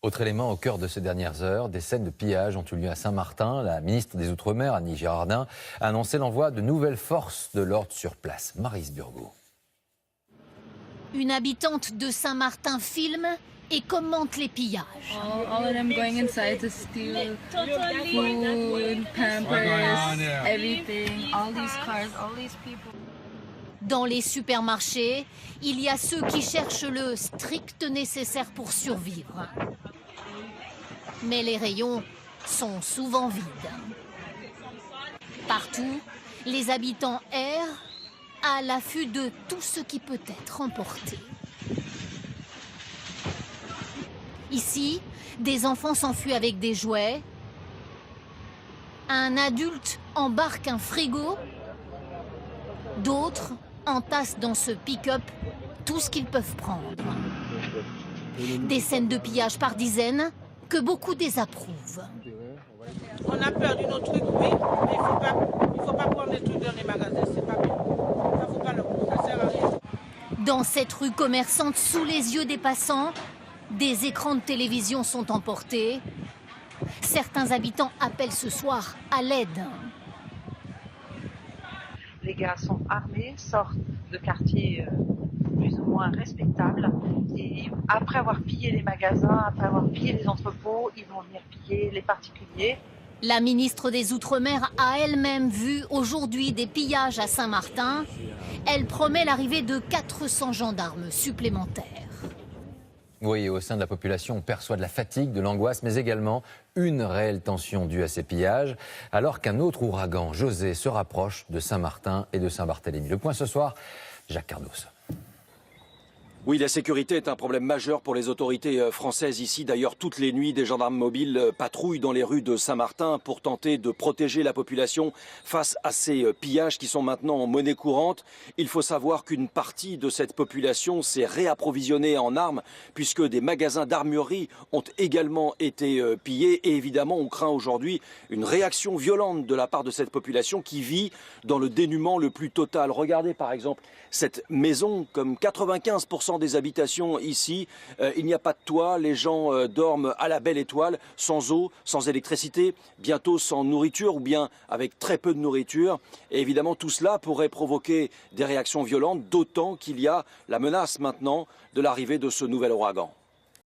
Autre élément au cœur de ces dernières heures, des scènes de pillage ont eu lieu à Saint-Martin. La ministre des Outre-mer, Annie Girardin, a annoncé l'envoi de nouvelles forces de l'ordre sur place. Maryse Burgot. Une habitante de Saint-Martin filme et commente les pillages. All of them going inside to steal food, Pampers, everything, all these cars, all these people. Dans les supermarchés, il y a ceux qui cherchent le strict nécessaire pour survivre. Mais les rayons sont souvent vides. Partout, les habitants errent à l'affût de tout ce qui peut être emporté. Ici, des enfants s'enfuient avec des jouets. Un adulte embarque un frigo. D'autres entassent dans ce pick-up tout ce qu'ils peuvent prendre. Des scènes de pillage par dizaines que beaucoup désapprouvent. On a perdu nos trucs, oui, mais il faut pas prendre les trucs dans les magasins, c'est pas bien. Ça faut pas le coup, ça sert à rien. Dans cette rue commerçante, sous les yeux des passants, des écrans de télévision sont emportés. Certains habitants appellent ce soir à l'aide. Les gars sont armés, sortent de quartiers plus ou moins respectables et après avoir pillé les magasins, après avoir pillé les entrepôts, ils vont venir piller les particuliers. La ministre des Outre-mer a elle-même vu aujourd'hui des pillages à Saint-Martin. Elle promet l'arrivée de 400 gendarmes supplémentaires. Oui, au sein de la population, on perçoit de la fatigue, de l'angoisse, mais également une réelle tension due à ces pillages, alors qu'un autre ouragan, José, se rapproche de Saint-Martin et de Saint-Barthélemy. Le point ce soir, Jacques Cardos. Oui, la sécurité est un problème majeur pour les autorités françaises ici. D'ailleurs, toutes les nuits, des gendarmes mobiles patrouillent dans les rues de Saint-Martin pour tenter de protéger la population face à ces pillages qui sont maintenant en monnaie courante. Il faut savoir qu'une partie de cette population s'est réapprovisionnée en armes puisque des magasins d'armurerie ont également été pillés. Et évidemment, on craint aujourd'hui une réaction violente de la part de cette population qui vit dans le dénuement le plus total. Regardez par exemple cette maison, comme 95% des habitations ici, il n'y a pas de toit, les gens dorment à la belle étoile, sans eau, sans électricité, bientôt sans nourriture ou bien avec très peu de nourriture. Et évidemment, tout cela pourrait provoquer des réactions violentes, d'autant qu'il y a la menace maintenant de l'arrivée de ce nouvel ouragan.